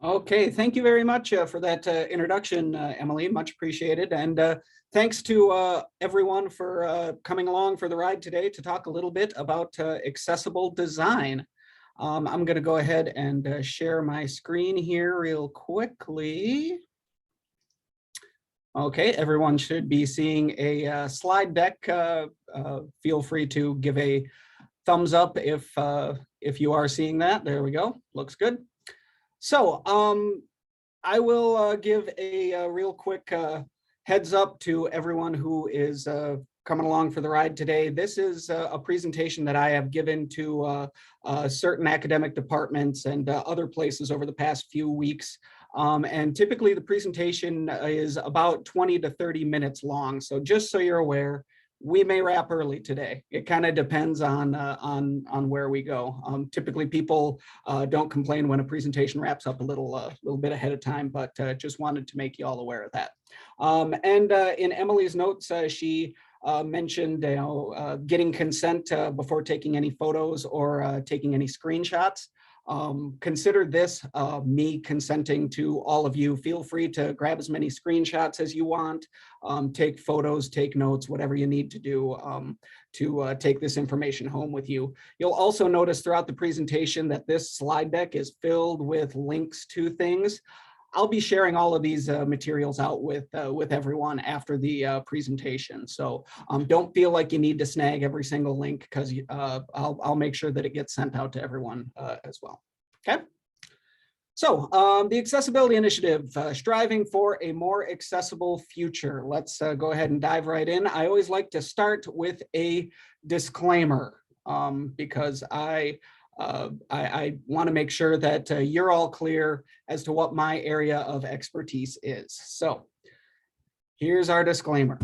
Okay, thank you very much for that introduction, Emily. Much appreciated. And thanks to everyone for coming along for the ride today to talk a little bit about accessible design. I'm going to go ahead and share my screen here real quickly. Okay, everyone should be seeing a slide deck. Feel free to give a thumbs up if you are seeing that. There we go. Looks good. So I will give a real quick heads up to everyone who is coming along for the ride today. This is a presentation that I have given to certain academic departments and other places over the past few weeks. And typically the presentation is about 20 to 30 minutes long. So just so you're aware, we may wrap early today. It kind of depends on where we go. Typically, people don't complain when a presentation wraps up a little bit ahead of time, but just wanted to make you all aware of that. And in Emily's notes, she mentioned getting consent before taking any photos or taking any screenshots. Consider this me consenting to all of you. Feel free to grab as many screenshots as you want, take photos, take notes, whatever you need to do to take this information home with you. You'll also notice throughout the presentation that this slide deck is filled with links to things. I'll be sharing all of these materials out with everyone after the presentation. So don't feel like you need to snag every single link, because I'll make sure that it gets sent out to everyone as well. Okay. So the Accessibility Initiative, striving for a more accessible future. Let's go ahead and dive right in. I always like to start with a disclaimer because I want to make sure that you're all clear as to what my area of expertise is. So here's our disclaimer.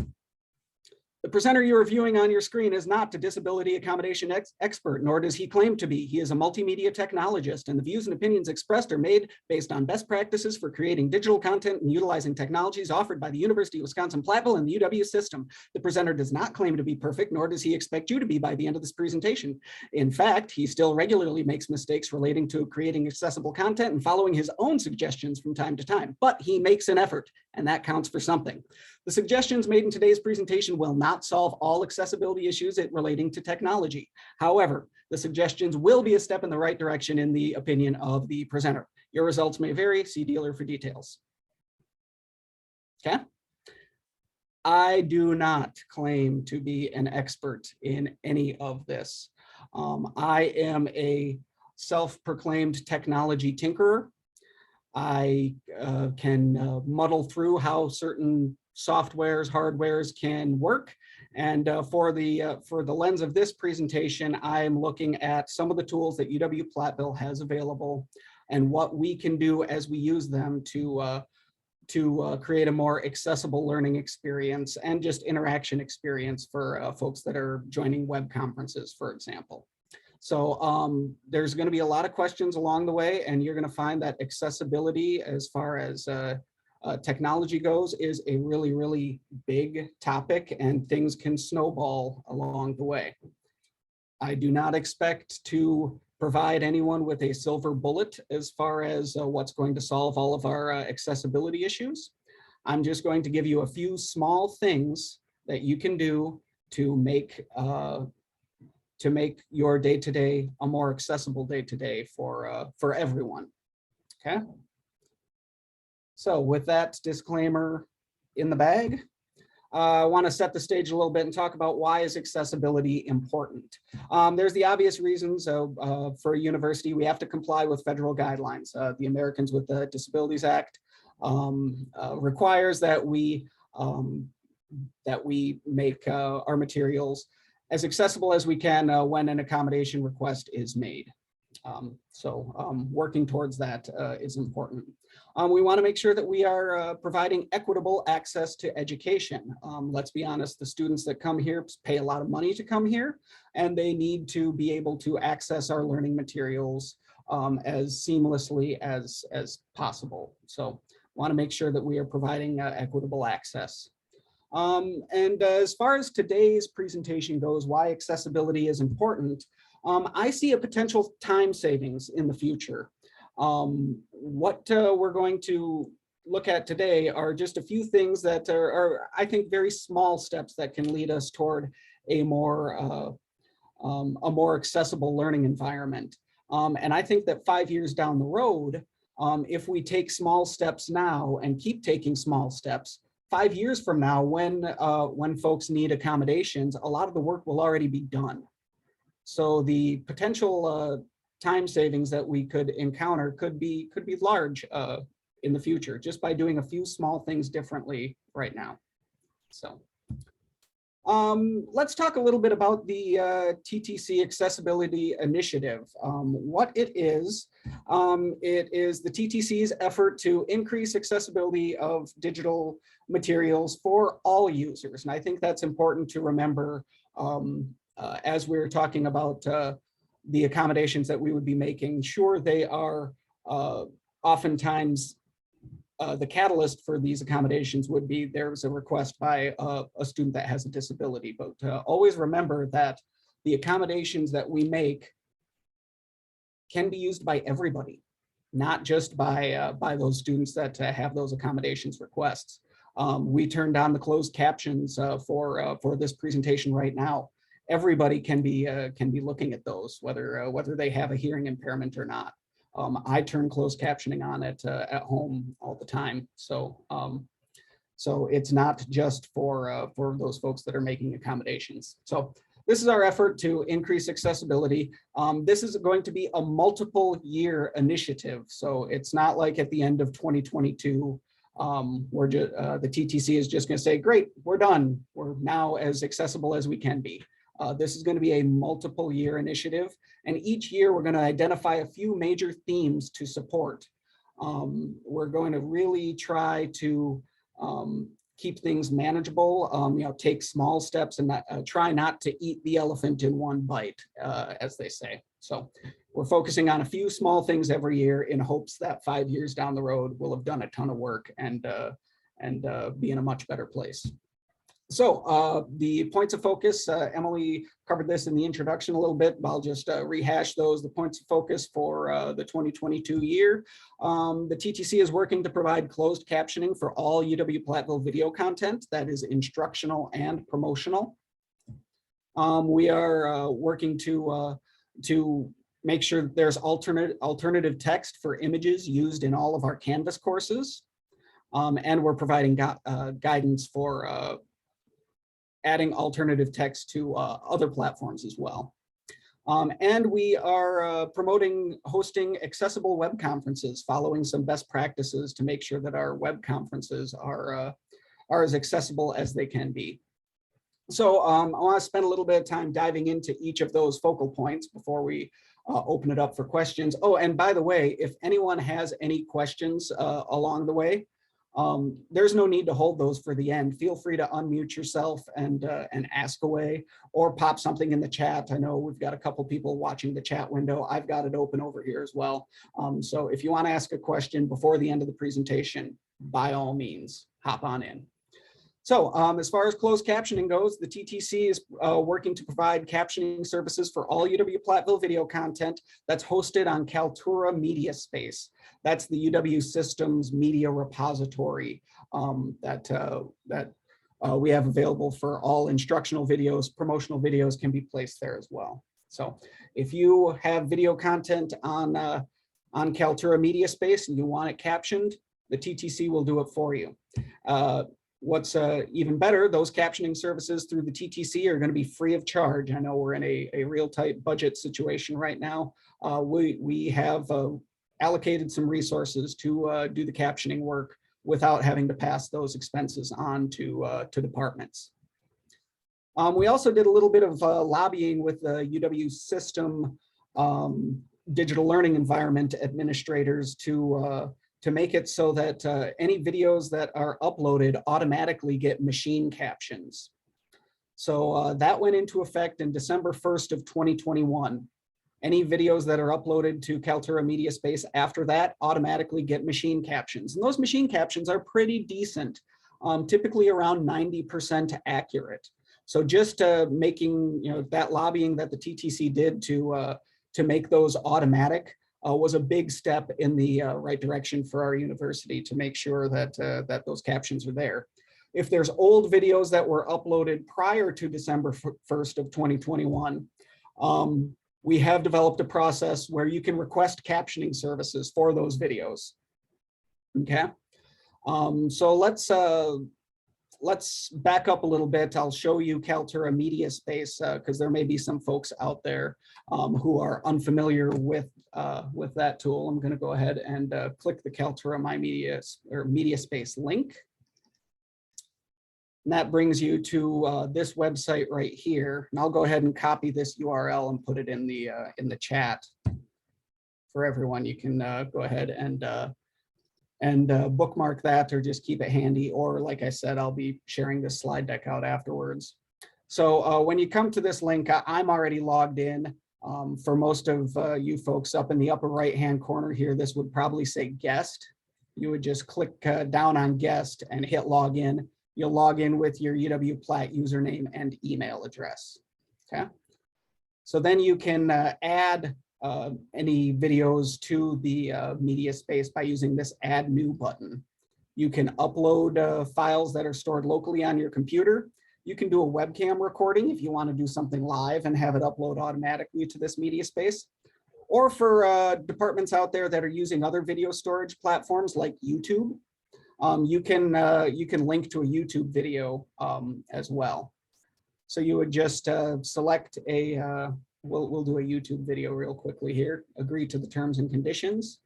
The presenter you're viewing on your screen is not a disability accommodation expert, nor does he claim to be. He is a multimedia technologist, and the views and opinions expressed are made based on best practices for creating digital content and utilizing technologies offered by the University of Wisconsin-Platteville and the UW system. The presenter does not claim to be perfect, nor does he expect you to be by the end of this presentation. In fact, he still regularly makes mistakes relating to creating accessible content and following his own suggestions from time to time, but he makes an effort, and that counts for something. The suggestions made in today's presentation will not solve all accessibility issues relating to technology. However, the suggestions will be a step in the right direction in the opinion of the presenter. Your results may vary. See dealer for details. Okay. I do not claim to be an expert in any of this. I am a self-proclaimed technology tinkerer. I can muddle through how certain softwares, hardwares can work. And for the lens of this presentation, I'm looking at some of the tools that UW-Platteville has available and what we can do as we use them to create a more accessible learning experience and just interaction experience for folks that are joining web conferences, for example. So there's going to be a lot of questions along the way, and you're going to find that accessibility as far as technology goes is a really, really big topic, and things can snowball along the way. I do not expect to provide anyone with a silver bullet as far as what's going to solve all of our accessibility issues. I'm just going to give you a few small things that you can do to make your day-to-day a more accessible day-to-day for everyone. Okay. So with that disclaimer in the bag, I want to set the stage a little bit and talk about why is accessibility important. There's the obvious reasons. For a university, we have to comply with federal guidelines. The Americans with Disabilities Act requires that we make our materials as accessible as we can when an accommodation request is made. Working towards that is important. We want to make sure that we are providing equitable access to education. Let's be honest, the students that come here pay a lot of money to come here, and they need to be able to access our learning materials as seamlessly as possible. So want to make sure that we are providing equitable access. As far as today's presentation goes, why accessibility is important, I see a potential time savings in the future. What we're going to look at today are just a few things that are, I think, very small steps that can lead us toward a more accessible learning environment. And I think that 5 years down the road, if we take small steps now and keep taking small steps, 5 years from now, when folks need accommodations, a lot of the work will already be done. So the potential time savings that we could encounter could be large in the future, just by doing a few small things differently right now. So let's talk a little bit about the TTC Accessibility Initiative. What it is the TTC's effort to increase accessibility of digital materials for all users. And I think that's important to remember as we're talking about the accommodations that we would be making. Sure, they are oftentimes the catalyst for these accommodations would be there's a request by a student that has a disability, but always remember that the accommodations that we make can be used by everybody, not just by those students that have those accommodations requests. We turned on the closed captions for this presentation right now. Everybody can be looking at those, whether they have a hearing impairment or not. I turn closed captioning on at home all the time, so it's not just for those folks that are making accommodations. So this is our effort to increase accessibility. This is going to be a multiple year initiative, so it's not like at the end of 2022 the TTC is just going to say, great, we're done, we're now as accessible as we can be. This is going to be a multiple year initiative, and each year we're going to identify a few major themes to support. We're going to really try to keep things manageable, take small steps and try not to eat the elephant in one bite, as they say. So we're focusing on a few small things every year in hopes that 5 years down the road we'll have done a ton of work and be in a much better place. So the points of focus, Emily covered this in the introduction a little bit, but I'll just rehash those. The points of focus for the 2022 year. The TTC is working to provide closed captioning for all UW-Platteville video content that is instructional and promotional. We are working to make sure that there's alternative text for images used in all of our Canvas courses. And we're providing guidance for adding alternative text to other platforms as well. And we are promoting hosting accessible web conferences, following some best practices to make sure that our web conferences are as accessible as they can be. So I want to spend a little bit of time diving into each of those focal points before we open it up for questions. Oh, and by the way, if anyone has any questions along the way, there's no need to hold those for the end. Feel free to unmute yourself and ask away, or pop something in the chat. I know we've got a couple people watching the chat window. I've got it open over here as well. So if you want to ask a question before the end of the presentation, by all means, hop on in. So as far as closed captioning goes, the TTC is working to provide captioning services for all UW-Platteville video content that's hosted on Kaltura Media Space. That's the UW Systems media repository that we have available for all instructional videos. Promotional videos can be placed there as well. So if you have video content on Kaltura Media Space and you want it captioned, the TTC will do it for you. What's even better, those captioning services through the TTC are going to be free of charge. I know we're in a real tight budget situation right now. We have allocated some resources to do the captioning work without having to pass those expenses on to departments. We also did a little bit of lobbying with the UW system digital learning environment administrators to make it so that any videos that are uploaded automatically get machine captions. So that went into effect in December 1st of 2021. Any videos that are uploaded to Kaltura Media Space after that automatically get machine captions. And those machine captions are pretty decent, typically around 90% accurate. So just making that lobbying that the TTC did to make those automatic was a big step in the right direction for our university to make sure that, that those captions are there. If there's old videos that were uploaded prior to December 1st of 2021, we have developed a process where you can request captioning services for those videos. Okay, so let's back up a little bit. I'll show you Kaltura Media Space because there may be some folks out there who are unfamiliar with that tool. I'm going to go ahead and click the Kaltura My Media or Media Space link. And that brings you to this website right here. And I'll go ahead and copy this URL and put it in the chat for everyone. You can go ahead and bookmark that or just keep it handy. Or like I said, I'll be sharing this slide deck out afterwards. So when you come to this link, I'm already logged in. For most of you folks up in the upper right-hand corner here, this would probably say guest. You would just click down on guest and hit login. You'll log in with your UW-Platt username and email address. Okay. So then you can add any videos to the media space by using this add new button. You can upload files that are stored locally on your computer. You can do a webcam recording if you want to do something live and have it upload automatically to this media space. Or for departments out there that are using other video storage platforms like YouTube, you can link to a YouTube video as well. So you would just select a, we'll do a YouTube video real quickly here, agree to the terms and conditions.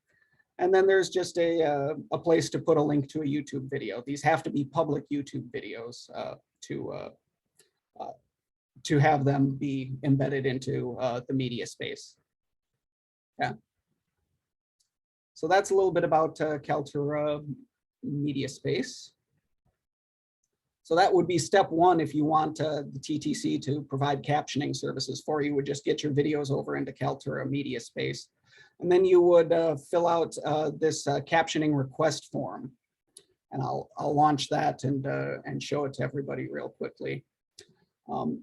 And then there's just a place to put a link to a YouTube video. These have to be public YouTube videos to have them be embedded into the media space. Yeah. So that's a little bit about Kaltura Media Space. So that would be step one if you want the TTC to provide captioning services for you, would just get your videos over into Kaltura Media Space. And then you would fill out this captioning request form. And I'll launch that and show it to everybody real quickly.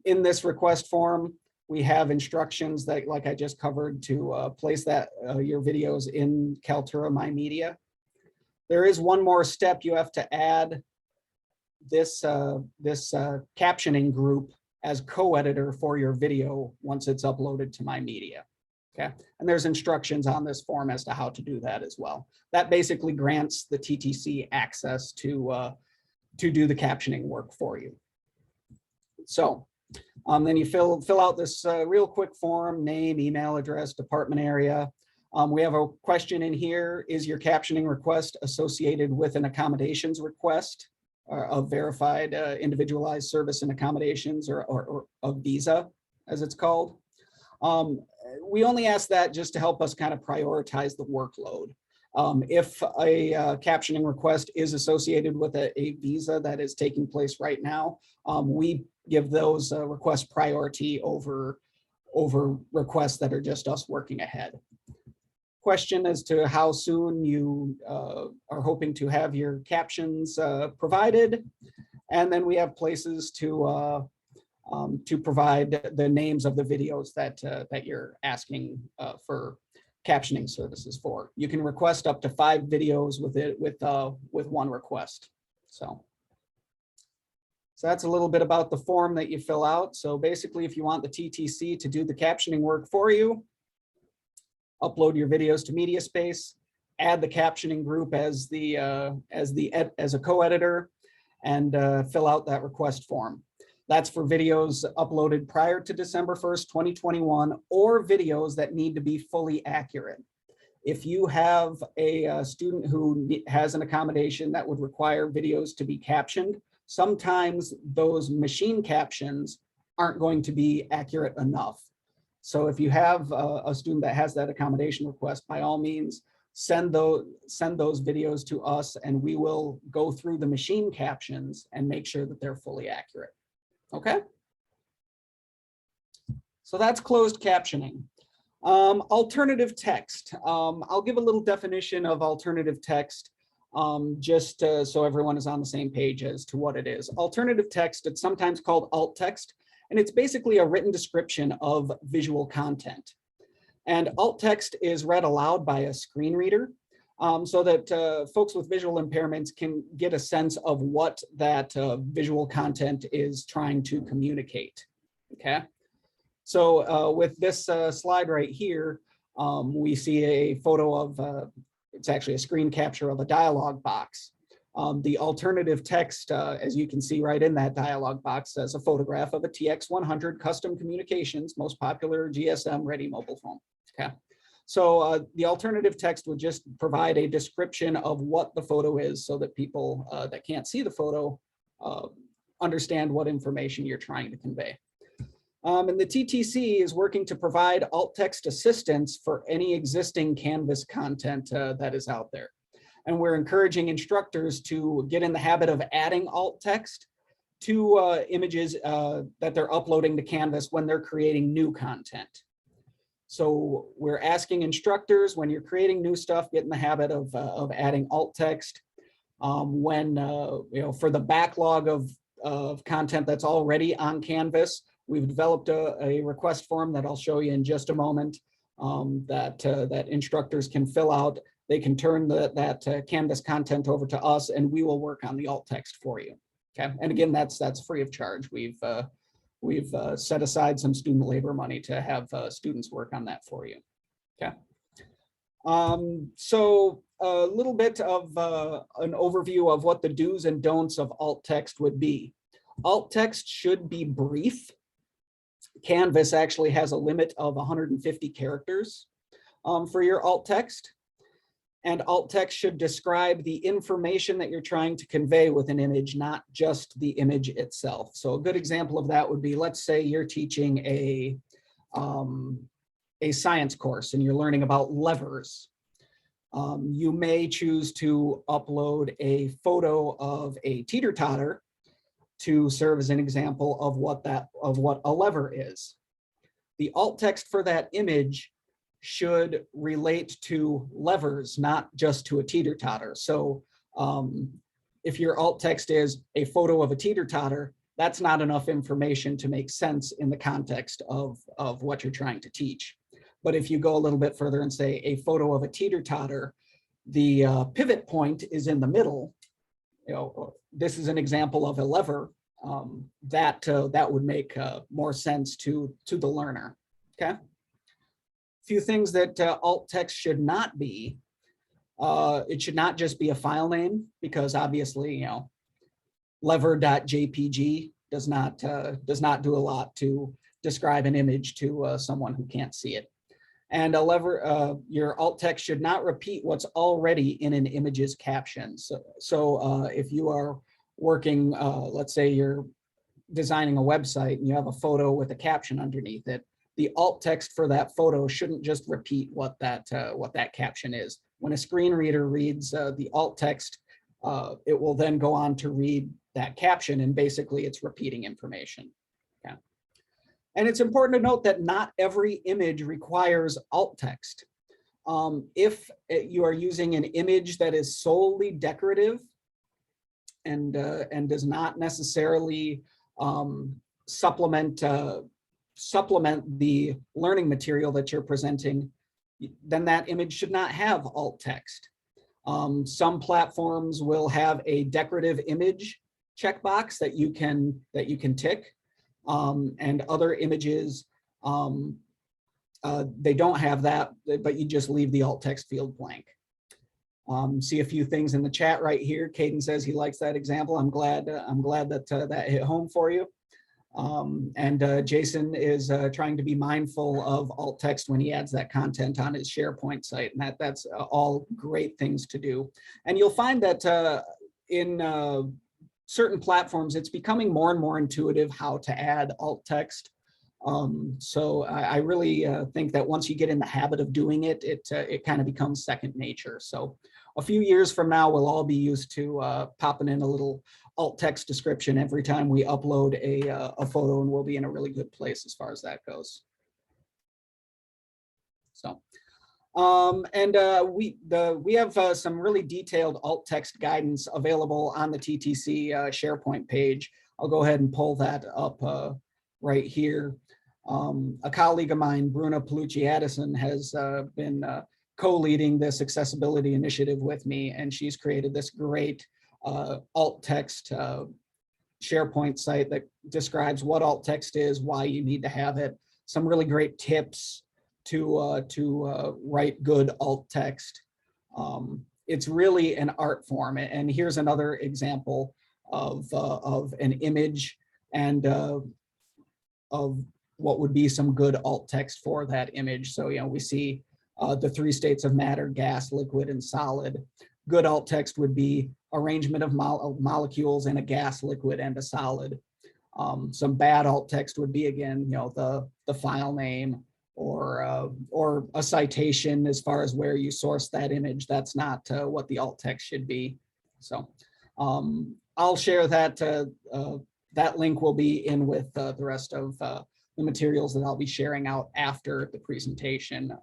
In this request form, we have instructions that, like I just covered, to place that your videos in Kaltura My Media. There is one more step. You have to add this captioning group as co-editor for your video once it's uploaded to My Media. Okay, and there's instructions on this form as to how to do that as well. That basically grants the TTC access to do the captioning work for you. So then you fill out this real quick form: name, email address, department area. We have a question in here: is your captioning request associated with an accommodations request of verified individualized service and accommodations, or a visa, as it's called? We only ask that just to help us kind of prioritize the workload. If a captioning request is associated with a visa that is taking place right now, we give those requests priority over requests that are just us working ahead. Question as to how soon you are hoping to have your captions provided. And then we have places to provide the names of the videos that you're asking for captioning services for. You can request up to 5 videos with one request. So that's a little bit about the form that you fill out. So basically, if you want the TTC to do the captioning work for you, upload your videos to MediaSpace, add the captioning group as a co-editor, and fill out that request form. That's for videos uploaded prior to December 1st, 2021, or videos that need to be fully accurate. If you have a student who has an accommodation that would require videos to be captioned, sometimes those machine captions aren't going to be accurate enough. So if you have a student that has that accommodation request, by all means, send those videos to us, and we will go through the machine captions and make sure that they're fully accurate. Okay, so that's closed captioning. Alternative text. I'll give a little definition of alternative text just so everyone is on the same page as to what it is. Alternative text, it's sometimes called alt text, and it's basically a written description of visual content. And alt text is read aloud by a screen reader, so that folks with visual impairments can get a sense of what that visual content is trying to communicate. Okay, so with this slide right here, we see a photo of, it's actually a screen capture of a dialog box. The alternative text, as you can see right in that dialog box, says a photograph of a TX100 custom communications, most popular GSM ready mobile phone. Okay, so the alternative text would just provide a description of what the photo is so that people that can't see the photo understand what information you're trying to convey. And the TTC is working to provide alt text assistance for any existing Canvas content that is out there. And we're encouraging instructors to get in the habit of adding alt text to images that they're uploading to Canvas when they're creating new content. So we're asking instructors, when you're creating new stuff, get in the habit of adding alt text. When, for the backlog of content that's already on Canvas, we've developed a request form that I'll show you in just a moment that instructors can fill out. They can turn that Canvas content over to us, and we will work on the alt text for you. Okay, and again, that's free of charge. We've set aside some student labor money to have students work on that for you. Okay. So a little bit of an overview of what the do's and don'ts of alt text would be. Alt text should be brief. Canvas actually has a limit of 150 characters for your alt text. And alt text should describe the information that you're trying to convey with an image, not just the image itself. So a good example of that would be, let's say you're teaching a science course and you're learning about levers. You may choose to upload a photo of a teeter-totter to serve as an example of what a lever is. The alt text for that image should relate to levers, not just to a teeter-totter. So if your alt text is a photo of a teeter-totter, that's not enough information to make sense in the context of what you're trying to teach. But if you go a little bit further and say a photo of a teeter-totter, the pivot point is in the middle. This is an example of a lever that would make more sense to the learner. Okay. Few things that alt text should not be. It should not just be a file name, because obviously, lever.jpg does not do a lot to describe an image to someone who can't see it. And your alt text should not repeat what's already in an image's caption. So if you are working, let's say you're designing a website and you have a photo with a caption underneath it, the alt text for that photo shouldn't just repeat what that caption is. When a screen reader reads the alt text, it will then go on to read that caption, and basically it's repeating information. Okay. And it's important to note that not every image requires alt text. If you are using an image that is solely decorative and does not necessarily supplement the learning material that you're presenting, then that image should not have alt text. Some platforms will have a decorative image checkbox that you can tick, and other images they don't have that, but you just leave the alt text field blank. See a few things in the chat right here. Caden says he likes that example. I'm glad that that hit home for you. And Jason is trying to be mindful of alt text when he adds that content on his SharePoint site, and that's all great things to do. And you'll find that in certain platforms, it's becoming more and more intuitive how to add alt text. So I really think that once you get in the habit of doing it, it kind of becomes second nature. So a few years from now, we'll all be used to popping in a little alt text description every time we upload a photo, and we'll be in a really good place as far as that goes. So, we have some really detailed alt text guidance available on the TTC SharePoint page. I'll go ahead and pull that up right here. A colleague of mine, Bruna Palucci-Addison, has been co-leading this accessibility initiative with me, and she's created this great alt text SharePoint site that describes what alt text is, why you need to have it, some really great tips to write good alt text. It's really an art form, and here's another example of an image and of what would be some good alt text for that image. So, you know, we see the 3 states of matter: gas, liquid, and solid. Good alt text would be arrangement of molecules in a gas, liquid, and a solid. Some bad alt text would be, again, you know, the file name or a citation as far as where you source that image. That's not what the alt text should be. So I'll share that. That link will be in with the rest of the materials that I'll be sharing out after the presentation.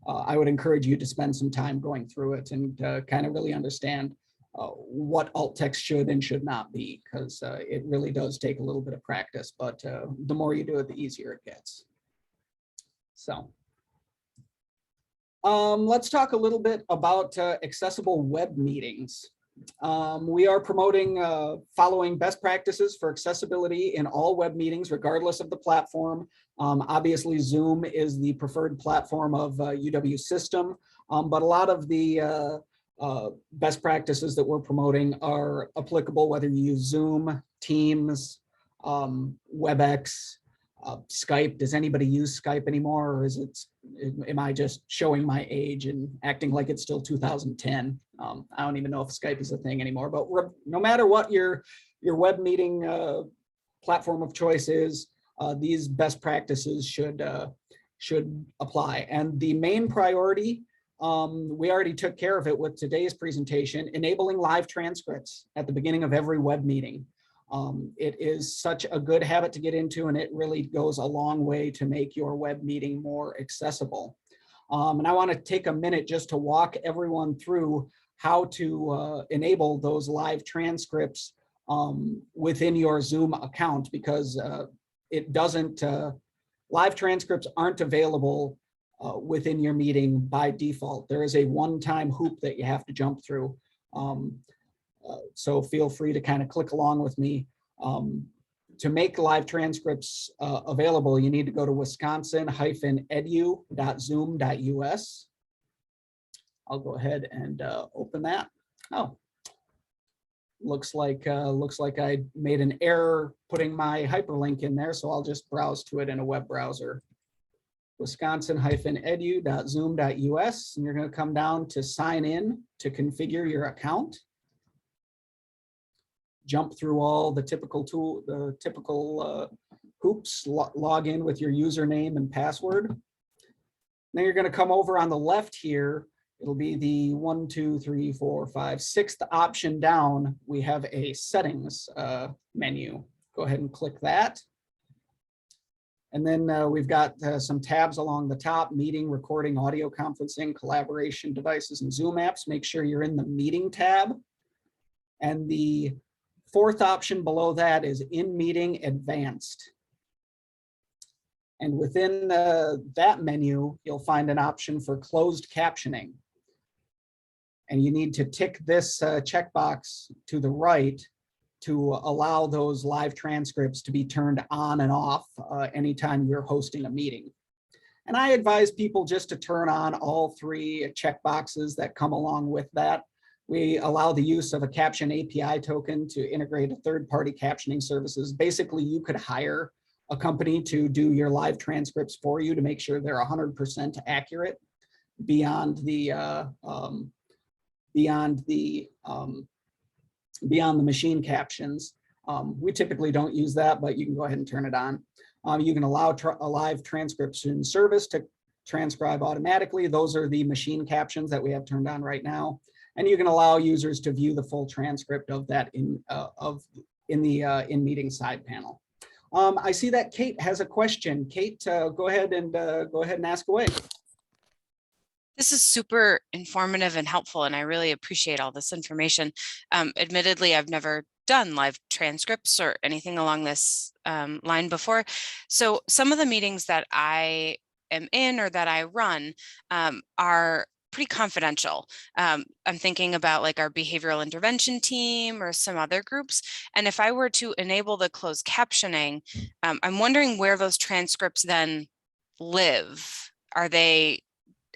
I would encourage you to spend some time going through it and kind of really understand what alt text should and should not be, because it really does take a little bit of practice, but the more you do it, the easier it gets. So let's talk a little bit about accessible web meetings. We are promoting following best practices for accessibility in all web meetings, regardless of the platform. Obviously, Zoom is the preferred platform of UW system, but a lot of the best practices that we're promoting are applicable whether you use Zoom, Teams, WebEx, Skype. Does anybody use Skype anymore, or am I just showing my age and acting like it's still 2010? I don't even know if Skype is a thing anymore, but no matter what your web meeting platform of choice is, these best practices should apply. And the main priority, we already took care of it with today's presentation: enabling live transcripts at the beginning of every web meeting. It is such a good habit to get into, and it really goes a long way to make your web meeting more accessible. And I want to take a minute just to walk everyone through how to enable those live transcripts within your Zoom account, because it doesn't, live transcripts aren't available within your meeting by default. There is a one-time hoop that you have to jump through. So feel free to kind of click along with me. To make live transcripts available, you need to go to wisconsin-edu.zoom.us. I'll go ahead and open that. Oh, looks like I made an error putting my hyperlink in there, so I'll just browse to it in a web browser. wisconsin-edu.zoom.us, and you're going to come down to sign in to configure your account. Jump through all the typical hoops, log in with your username and password. Then you're going to come over on the left here. It'll be the 1, 2, 3, 4, 5, 6th option down. We have a settings menu. Go ahead and click that. And then we've got some tabs along the top: meeting, recording, audio conferencing, collaboration devices, and Zoom apps. Make sure you're in the meeting tab. And the 4th option below that is in meeting advanced. And within that menu, you'll find an option for closed captioning. And you need to tick this checkbox to the right to allow those live transcripts to be turned on and off anytime you're hosting a meeting. And I advise people just to turn on all 3 checkboxes that come along with that. We allow the use of a caption API token to integrate a third-party captioning services. Basically, you could hire a company to do your live transcripts for you to make sure they're 100% accurate beyond the machine captions. We typically don't use that, but you can go ahead and turn it on. You can allow a live transcription service to transcribe automatically. Those are the machine captions that we have turned on right now. And you can allow users to view the full transcript of that in the in-meeting side panel. I see that Kate has a question. Kate, go ahead and ask away. This is super informative and helpful, and I really appreciate all this information. Admittedly, I've never done live transcripts or anything along this line before. So some of the meetings that I am in or that I run are pretty confidential. I'm thinking about like our behavioral intervention team or some other groups. And if I were to enable the closed captioning, I'm wondering where those transcripts then live. Are they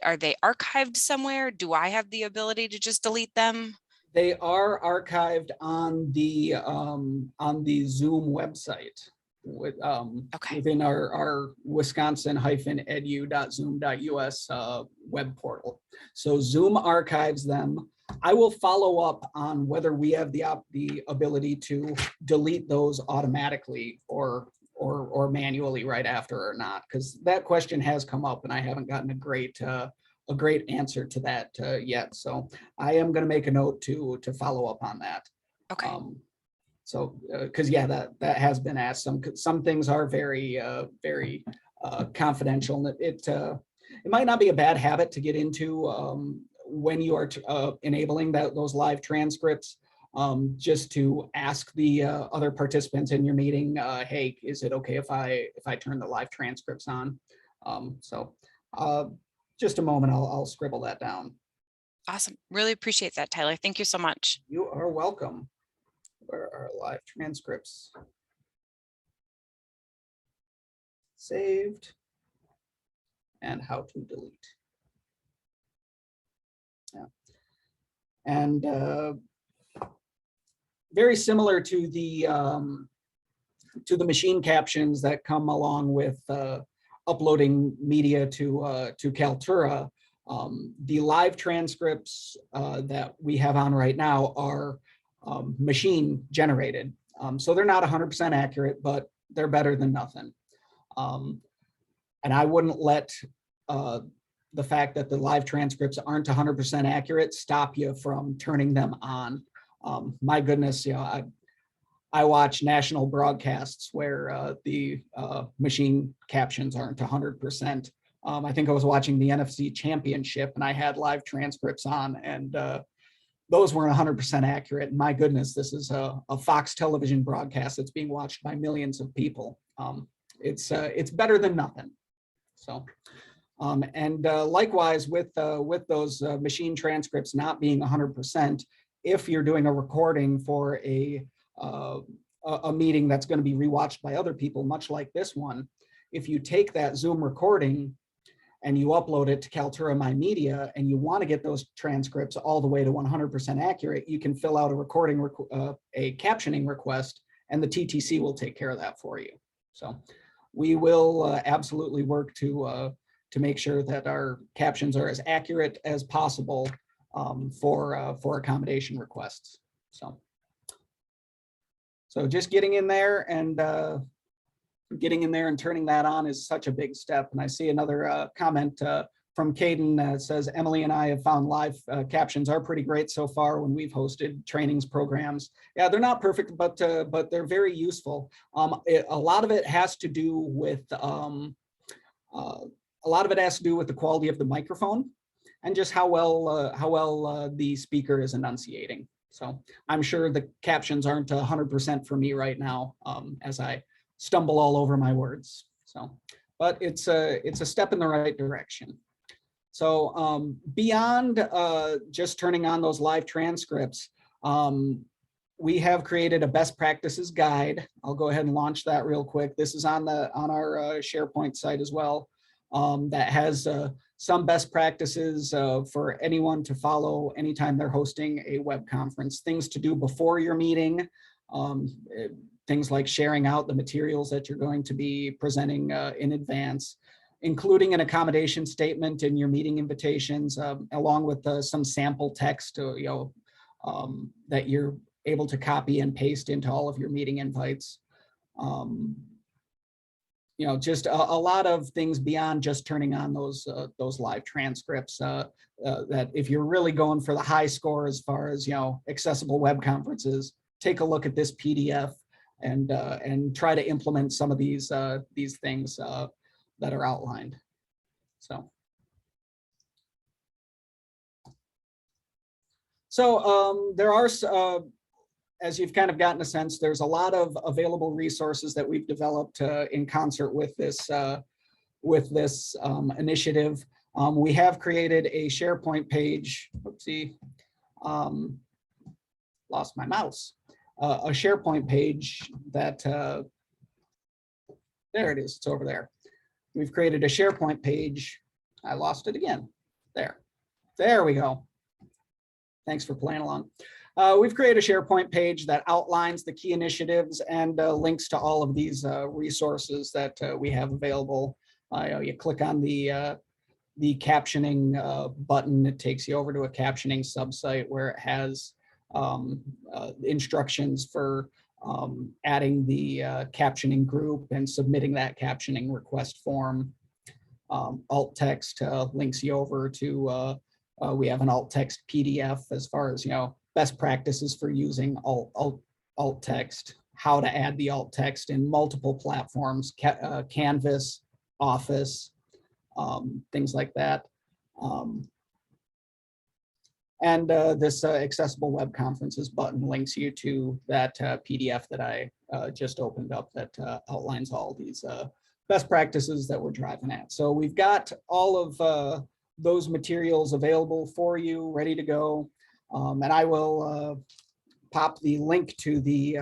archived somewhere? Do I have the ability to just delete them? They are archived on the Zoom website within our wisconsin-edu.zoom.us web portal. So Zoom archives them. I will follow up on whether we have the ability to delete those automatically or manually right after or not, because that question has come up and I haven't gotten a great answer to that yet. So I am going to make a note to follow up on that. Okay. So because yeah, that has been asked. Some things are very confidential. It might not be a bad habit to get into when you are enabling those live transcripts. Just to ask the other participants in your meeting, hey, is it okay if I turn the live transcripts on? Just a moment, I'll scribble that down. Awesome. Really appreciate that, Tyler. Thank you so much. You are welcome. Where are live transcripts? Saved. And how to delete. Yeah. And very similar to the machine captions that come along with uploading media to Kaltura. The live transcripts that we have on right now are machine generated. So they're not 100% accurate, but they're better than nothing. And I wouldn't let the fact that the live transcripts aren't 100% accurate stop you from turning them on. My goodness, you know, I watch national broadcasts where the machine captions aren't 100%. I think I was watching the NFC Championship and I had live transcripts on, and those weren't 100% accurate. My goodness, this is a Fox television broadcast that's being watched by millions of people. It's better than nothing. So, and likewise with those machine transcripts not being 100%, if you're doing a recording for a meeting that's going to be rewatched by other people, much like this one, if you take that Zoom recording and you upload it to Kaltura My Media and you want to get those transcripts all the way to 100% accurate, you can fill out a captioning request, and the TTC will take care of that for you. So we will absolutely work to make sure that our captions are as accurate as possible for accommodation requests. So just getting in there and turning that on is such a big step. And I see another comment from Caden that says, Emily and I have found live captions are pretty great so far when we've hosted trainings programs. Yeah, they're not perfect, but they're very useful. A lot of it has to do with the quality of the microphone and just how well the speaker is enunciating. So I'm sure the captions aren't 100% for me right now as I stumble all over my words. So, but it's a step in the right direction. So beyond just turning on those live transcripts, we have created a best practices guide. I'll go ahead and launch that real quick. This is on our SharePoint site as well. That has some best practices for anyone to follow anytime they're hosting a web conference. Things to do before your meeting, things like sharing out the materials that you're going to be presenting in advance, including an accommodation statement in your meeting invitations, along with some sample text that you're able to copy and paste into all of your meeting invites. Just a lot of things beyond just turning on those live transcripts that if you're really going for the high score as far as, accessible web conferences, take a look at this PDF and try to implement some of these things that are outlined. So there are as you've kind of gotten a sense, there's a lot of available resources that we've developed in concert with this initiative. We have created a SharePoint page. Oopsie, lost my mouse. A SharePoint page that, there it is, it's over there. We've created a SharePoint page. I lost it again. There we go. Thanks for playing along. We've created a SharePoint page that outlines the key initiatives and links to all of these resources that we have available. You click on the captioning button, it takes you over to a captioning subsite where it has instructions for adding the captioning group and submitting that captioning request form. Alt text links you over to, we have an alt text PDF as far as, best practices for using alt text, how to add the alt text in multiple platforms, Canvas, Office, things like that. And this accessible web conferences button links you to that PDF that I just opened up that outlines all these best practices that we're driving at. So we've got all of those materials available for you, ready to go. And I will pop the link to the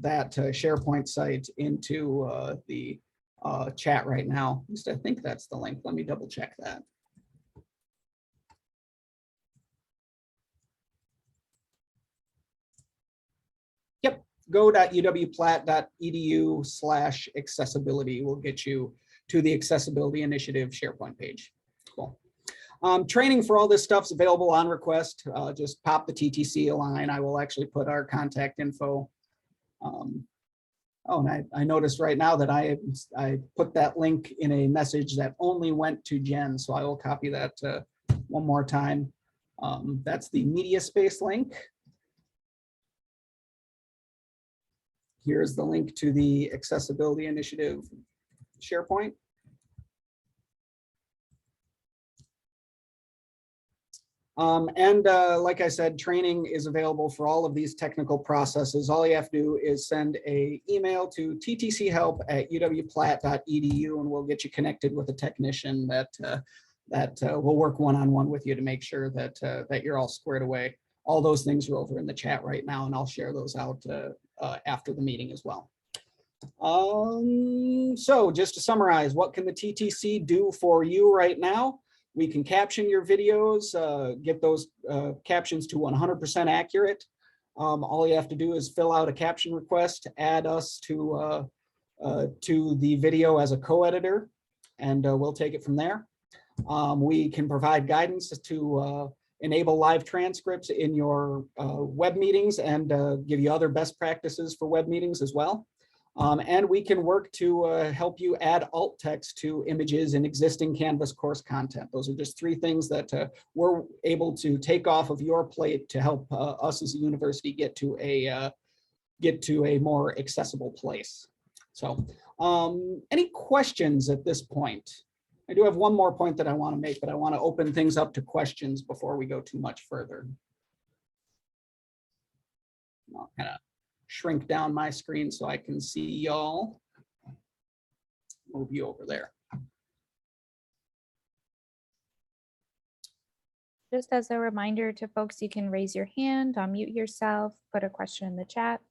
that SharePoint site into the chat right now. At least I think that's the link. Let me double check that. Yep, go.uwplatt.edu/accessibility will get you to the Accessibility Initiative SharePoint page. Cool. Training for all this stuff's available on request. Just pop the TTC line. I will actually put our contact info. Oh, and I noticed right now that I put that link in a message that only went to Jen, so I will copy that one more time. That's the media space link. Here's the link to the Accessibility Initiative SharePoint. Like I said, training is available for all of these technical processes. All you have to do is send an email to ttchelp@uwplatt.edu and we'll get you connected with a technician that will work one-on-one with you to make sure that that you're all squared away. All those things are over in the chat right now, and I'll share those out after the meeting as well. So just to summarize, what can the TTC do for you right now? We can caption your videos, get those captions to 100% accurate. All you have to do is fill out a caption request, add us to the video as a co-editor, and we'll take it from there. We can provide guidance to enable live transcripts in your web meetings and give you other best practices for web meetings as well. And we can work to help you add alt text to images in existing Canvas course content. Those are just 3 things that we're able to take off of your plate to help us as a university get to a more accessible place. So any questions at this point? I do have one more point that I want to make, but I want to open things up to questions before we go too much further. I'll kind of shrink down my screen so I can see y'all. Move you over there. Just as a reminder to folks, you can raise your hand, unmute yourself, put a question in the chat.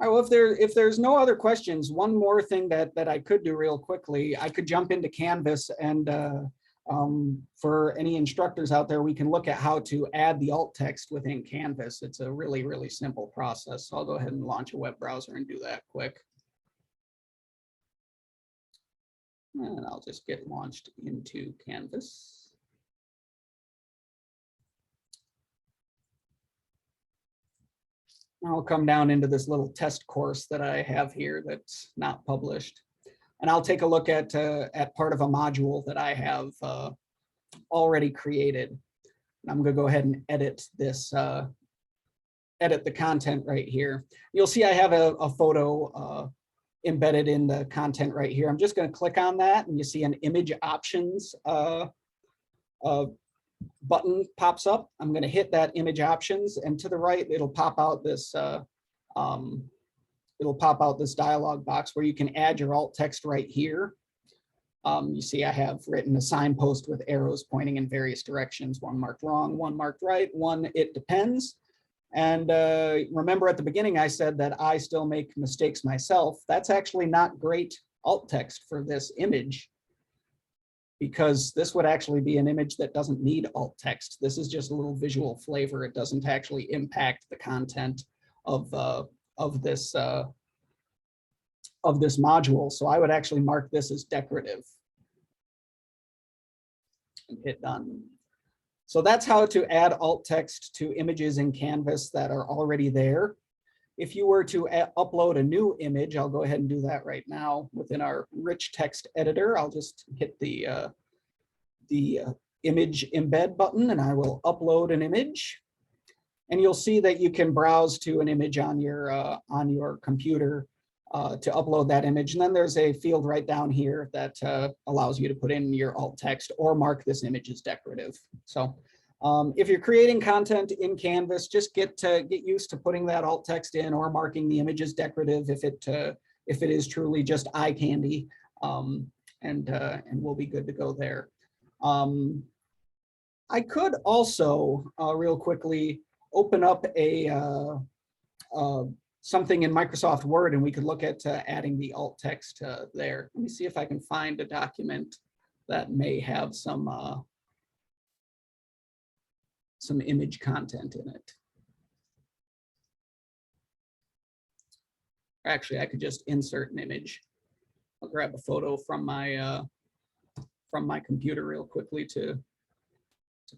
All right, well, if there's no other questions, one more thing that I could do real quickly, I could jump into Canvas and for any instructors out there, we can look at how to add the alt text within Canvas. It's a really, really simple process. So I'll go ahead and launch a web browser and do that quick. And I'll just get launched into Canvas. I'll come down into this little test course that I have here that's not published. And I'll take a look at part of a module that I have already created. And I'm going to go ahead and edit this, edit the content right here. You'll see I have a photo embedded in the content right here. I'm just going to click on that, and you see an image options button pops up. I'm going to hit that image options, and to the right, it'll pop out this dialog box where you can add your alt text right here. You see I have written a signpost with arrows pointing in various directions, one marked wrong, one marked right, one it depends. And remember at the beginning I said that I still make mistakes myself. That's actually not great alt text for this image, because this would actually be an image that doesn't need alt text. This is just a little visual flavor. It doesn't actually impact the content of this module. So I would actually mark this as decorative and hit done. So that's how to add alt text to images in Canvas that are already there. If you were to upload a new image, I'll go ahead and do that right now within our rich text editor. I'll just hit the image embed button, and I will upload an image. And you'll see that you can browse to an image on your computer to upload that image. And then there's a field right down here that allows you to put in your alt text or mark this image as decorative. So if you're creating content in Canvas, just get used to putting that alt text in or marking the image as decorative if it is truly just eye candy, and we'll be good to go there. I could also real quickly open up something in Microsoft Word, and we could look at adding the alt text there. Let me see if I can find a document that may have some image content in it. Actually, I could just insert an image. I'll grab a photo from my computer real quickly to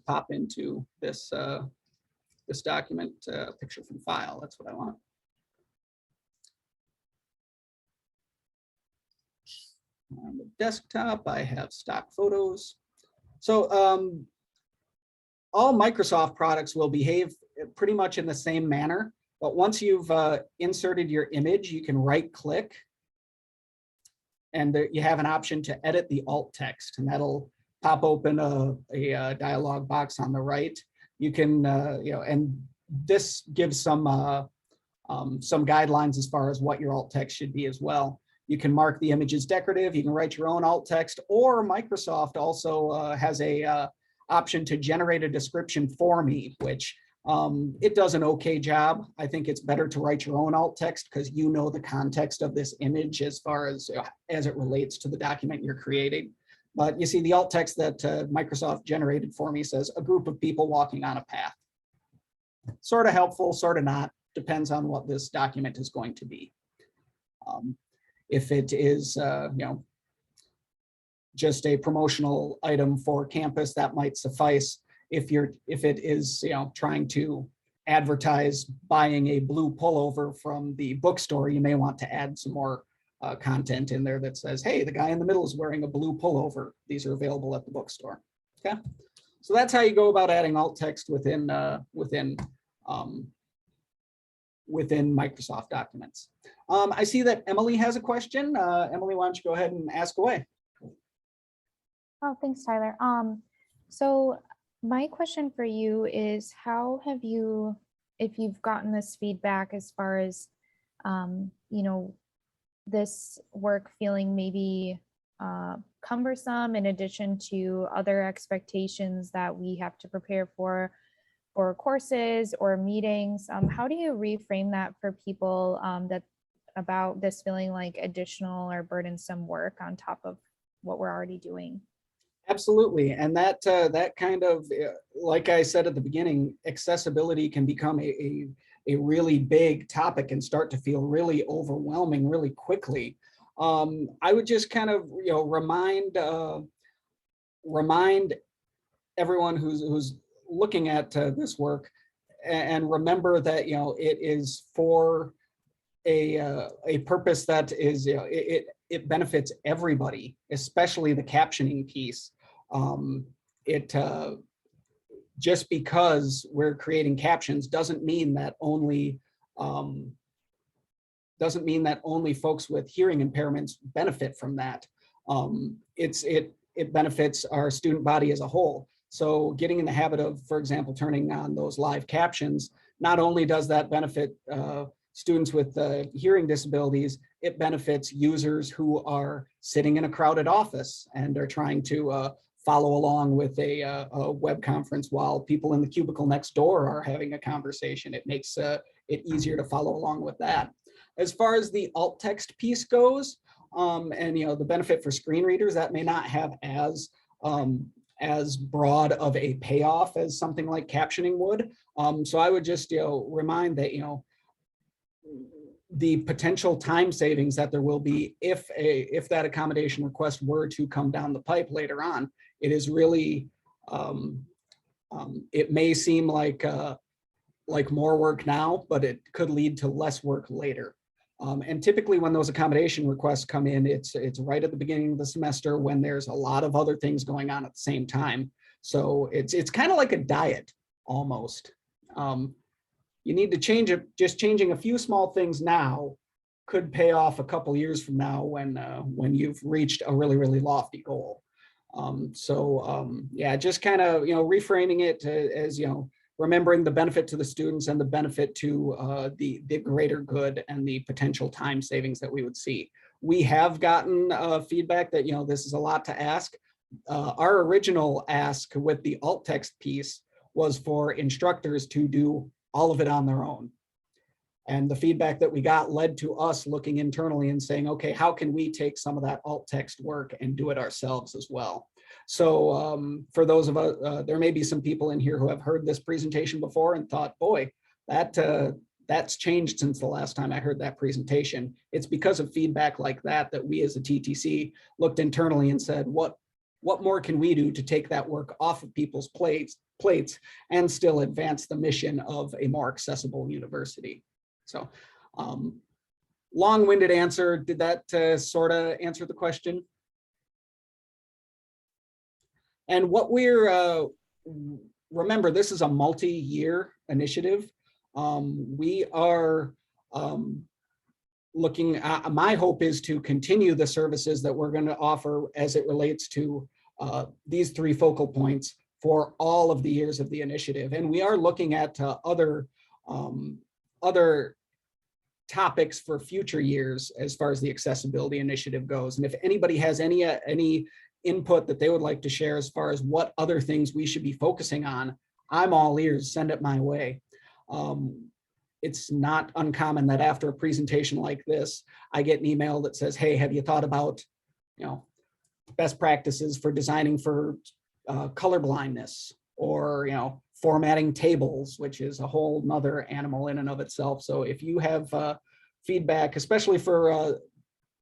pop into this this document, picture from file. That's what I want. On the desktop, I have stock photos. So all Microsoft products will behave pretty much in the same manner, but once you've inserted your image, you can right click, and you have an option to edit the alt text, and that'll pop open a dialog box on the right. You can, and this gives some guidelines as far as what your alt text should be as well. You can mark the image as decorative. You can write your own alt text, or Microsoft also has a option to generate a description for me, which it does an okay job. I think it's better to write your own alt text because you know the context of this image as far as it relates to the document you're creating. But you see the alt text that Microsoft generated for me says a group of people walking on a path. Sort of helpful, sort of not, depends on what this document is going to be. If it is, just a promotional item for campus, that might suffice. If it is, trying to advertise buying a blue pullover from the bookstore, you may want to add some more content in there that says, hey, the guy in the middle is wearing a blue pullover. These are available at the bookstore. Okay, so that's how you go about adding alt text within Microsoft documents. I see that Emily has a question. Emily, why don't you go ahead and ask away? Oh, thanks, Tyler. So my question for you is, how have you, if you've gotten this feedback as far as, this work feeling maybe cumbersome in addition to other expectations that we have to prepare for courses or meetings, how do you reframe that for people about this feeling like additional or burdensome work on top of what we're already doing? Absolutely, and that kind of, like I said at the beginning, accessibility can become a really big topic and start to feel really overwhelming really quickly. I would just kind of remind everyone who's looking at this work and remember that it is for a purpose that is it benefits everybody, especially the captioning piece. Just because we're creating captions doesn't mean that only doesn't mean that only folks with hearing impairments benefit from that. It benefits our student body as a whole. So getting in the habit of, for example, turning on those live captions, not only does that benefit students with hearing disabilities, it benefits users who are sitting in a crowded office and are trying to follow along with a web conference while people in the cubicle next door are having a conversation. It makes it easier to follow along with that. As far as the alt text piece goes, and the benefit for screen readers, that may not have as broad of a payoff as something like captioning would. So I would just remind that the potential time savings that there will be if that accommodation request were to come down the pipe later on. It is really it may seem like more work now, but it could lead to less work later. And typically when those accommodation requests come in, it's right at the beginning of the semester when there's a lot of other things going on at the same time. So it's kind of like a diet almost. You need to change it. Just changing a few small things now could pay off a couple years from now when you've reached a really, really lofty goal. Yeah, just kind of reframing it as remembering the benefit to the students and the benefit to the greater good and the potential time savings that we would see. We have gotten feedback that this is a lot to ask. Our original ask with the alt text piece was for instructors to do all of it on their own. And the feedback that we got led to us looking internally and saying, okay, how can we take some of that alt text work and do it ourselves as well? So for those of us, there may be some people in here who have heard this presentation before and thought, boy, that's changed since the last time I heard that presentation. It's because of feedback like that we as a TTC looked internally and said, what more can we do to take that work off of people's plates and still advance the mission of a more accessible university? So long-winded answer. Did that sort of answer the question? And what we're, remember, this is a multi-year initiative. We are looking at, my hope is to continue the services that we're going to offer as it relates to these 3 focal points for all of the years of the initiative. And we are looking at other topics for future years as far as the accessibility initiative goes. And if anybody has any input that they would like to share as far as what other things we should be focusing on, I'm all ears, send it my way. It's not uncommon that after a presentation like this, I get an email that says, hey, have you thought about, best practices for designing for color blindness, or, formatting tables, which is a whole nother animal in and of itself. So if you have feedback, especially for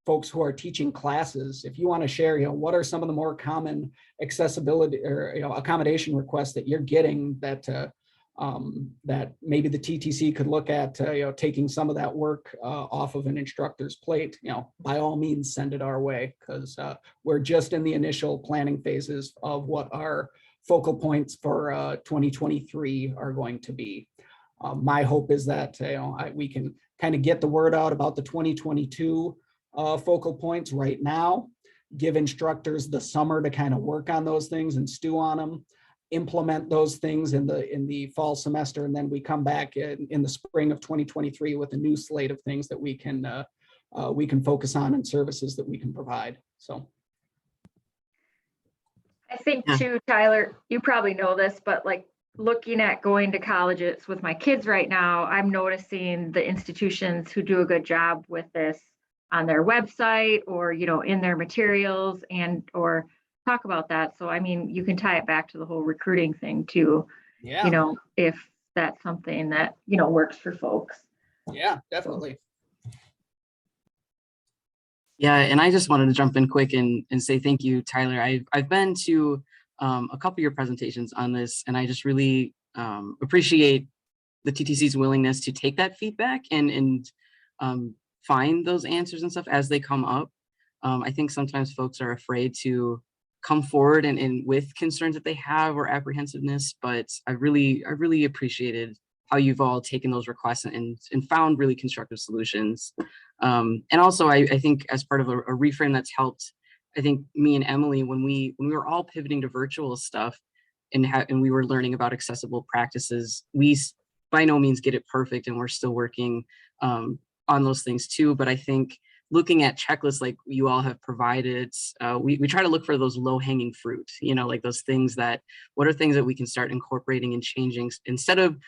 folks who are teaching classes, if you want to share, what are some of the more common accessibility or accommodation requests that you're getting that that maybe the TTC could look at, taking some of that work off of an instructor's plate, by all means, send it our way, because we're just in the initial planning phases of what our focal points for 2023 are going to be. My hope is that we can kind of get the word out about the 2022 focal points right now, give instructors the summer to kind of work on those things and stew on them, implement those things in the fall semester, and then we come back in the spring of 2023 with a new slate of things that we can focus on and services that we can provide. So I think too, Tyler, you probably know this, but like looking at going to colleges with my kids right now, I'm noticing the institutions who do a good job with this on their website or, in their materials or talk about that. So, I mean, you can tie it back to the whole recruiting thing too, if that's something that, works for folks. Yeah, definitely. Yeah, and I just wanted to jump in quick and say thank you, Tyler. I've been to a couple of your presentations on this, and I just really appreciate the TTC's willingness to take that feedback and find those answers and stuff as they come up. I think sometimes folks are afraid to come forward and with concerns that they have or apprehensiveness, but I really appreciated how you've all taken those requests and found really constructive solutions. And also, I think as part of a reframe that's helped, I think me and Emily, when we were all pivoting to virtual stuff and we were learning about accessible practices, we by no means get it perfect, and we're still working on those things too. But I think looking at checklists like you all have provided, we try to look for those low-hanging fruit, like those things what are things that we can start incorporating and changing instead of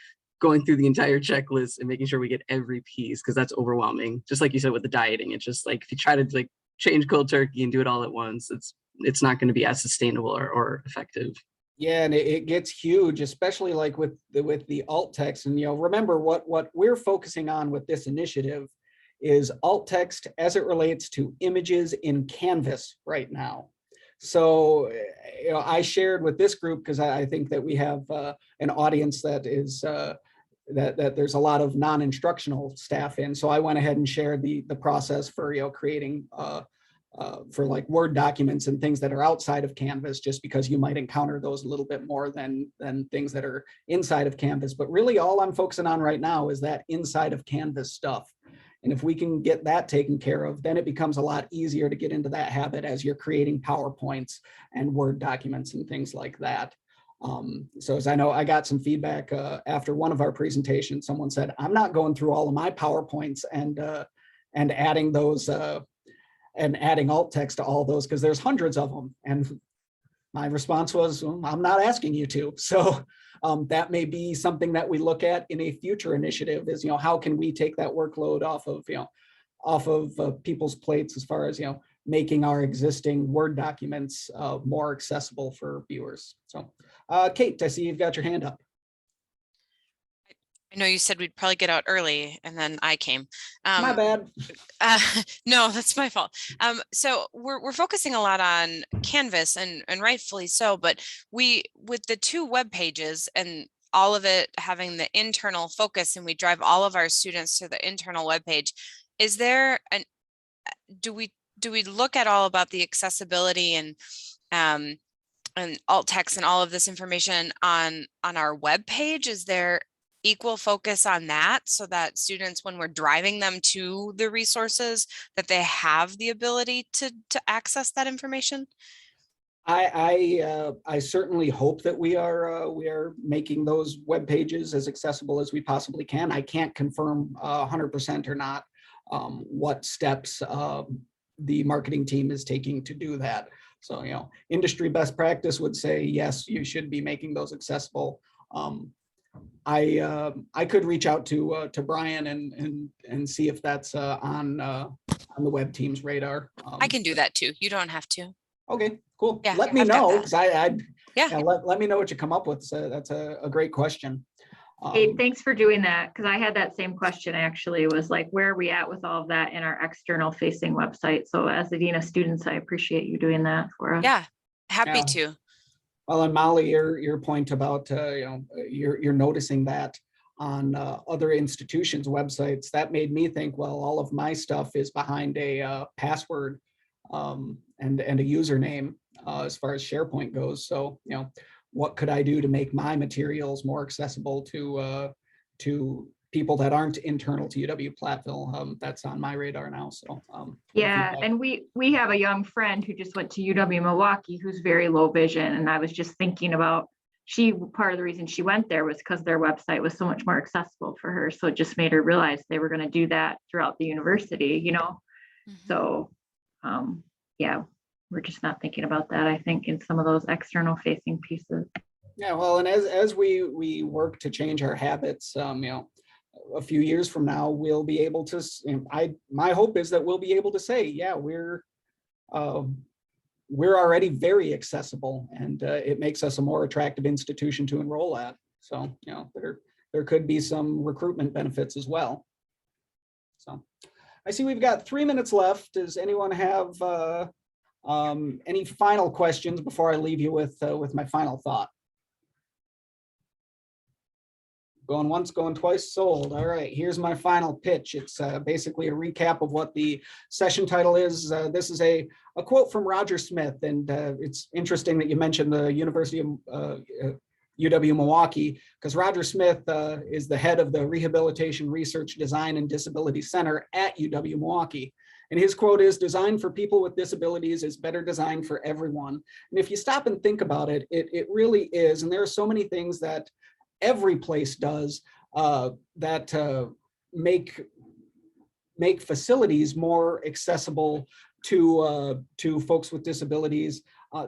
going through the entire checklist and making sure we get every piece, because that's overwhelming. Just like you said with the dieting, it's just like if you try to like change cold turkey and do it all at once, it's not going to be as sustainable or effective. Yeah, and it gets huge, especially like with the alt text. And remember what we're focusing on with this initiative is alt text as it relates to images in Canvas right now. So I shared with this group because I think that we have an audience that is that there's a lot of non-instructional staff in. So I went ahead and shared the process for creating for like Word documents and things that are outside of Canvas, just because you might encounter those a little bit more than things that are inside of Canvas. But really all I'm focusing on right now is that inside of Canvas stuff. And if we can get that taken care of, then it becomes a lot easier to get into that habit as you're creating PowerPoints and Word documents and things like that. So as I know, I got some feedback after one of our presentations. Someone said, I'm not going through all of my PowerPoints and adding those and adding alt text to all those because there's hundreds of them. And my response was, well, I'm not asking you to. So that may be something that we look at in a future initiative is, how can we take that workload off of people's plates as far as, making our existing Word documents more accessible for viewers. So Kate, I see you've got your hand up. I know you said we'd probably get out early and then I came. My bad. No, that's my fault. So we're focusing a lot on Canvas and rightfully so, but with the 2 web pages and all of it having the internal focus, and we drive all of our students to the internal web page, is there do we look at all about the accessibility and alt text and all of this information on our web page? Is there equal focus on that so that students, when we're driving them to the resources, that they have the ability to access that information? I certainly hope that we are making those web pages as accessible as we possibly can. I can't confirm 100% or not what steps the marketing team is taking to do that. So industry best practice would say yes, you should be making those accessible. I could reach out to Brian and see if that's on the web team's radar. I can do that too. You don't have to. Okay, cool. Yeah, let me I've got know, that. because let me know what you come up with. So that's a great question. Hey, thanks for doing that, because I had that same question actually, was like, where are we at with all of that in our external facing website? So as the Dean of Students, I appreciate you doing that for us. Yeah, happy to. Well, and Molly, your point about you're noticing that on other institutions' websites, that made me think, well, all of my stuff is behind a password and a username as far as SharePoint goes. So what could I do to make my materials more accessible to people that aren't internal to UW-Platteville? That's on my radar now. So yeah, and we have a young friend who just went to UW-Milwaukee who's very low vision, and I was just thinking about part of the reason she went there was because their website was so much more accessible for her. So it just made her realize they were going to do that throughout the university, Mm-hmm. So yeah, we're just not thinking about that, I think, in some of those external facing pieces. Yeah, well, and as we work to change our habits, a few years from now, we'll be able to, my hope is that we'll be able to say, yeah, we're already very accessible, and it makes us a more attractive institution to enroll at. So, there could be some recruitment benefits as well. So I see we've got 3 minutes left. Does anyone have any final questions before I leave you with my final thought? Going once, going twice, sold. All right, here's my final pitch. It's basically a recap of what the session title is. This is a quote from Roger Smith, and it's interesting that you mentioned the University of UW-Milwaukee, because Roger Smith is the head of the Rehabilitation Research Design and Disability Center at UW-Milwaukee. And his quote is, "Design for people with disabilities is better design for everyone." And if you stop and think about it, it really is. And there are so many things that every place does that make facilities more accessible to folks with disabilities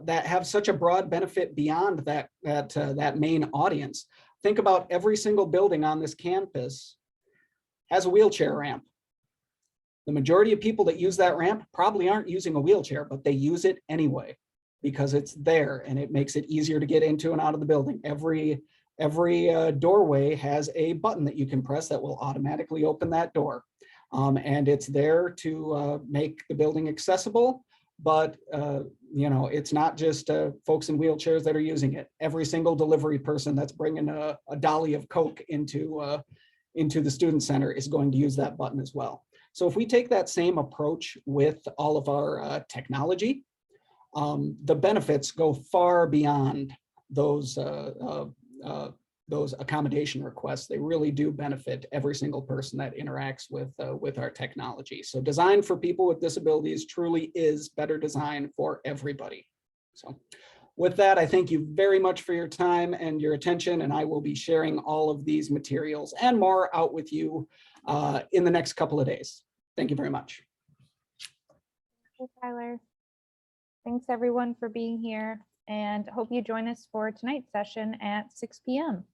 that have such a broad benefit beyond that main audience. Think about every single building on this campus has a wheelchair ramp. The majority of people that use that ramp probably aren't using a wheelchair, but they use it anyway because it's there and it makes it easier to get into and out of the building. Every doorway has a button that you can press that will automatically open that door. And it's there to make the building accessible, but you know, it's not just folks in wheelchairs that are using it. Every single delivery person that's bringing a dolly of Coke into the student center is going to use that button as well. So if we take that same approach with all of our technology, the benefits go far beyond those accommodation requests. They really do benefit every single person that interacts with our technology. So design for people with disabilities truly is better design for everybody. So with that, I thank you very much for your time and your attention, and I will be sharing all of these materials and more out with you in the next couple of days. Thank you very much. Hey, Tyler. Thanks everyone for being here, and hope you join us for tonight's session at 6 p.m.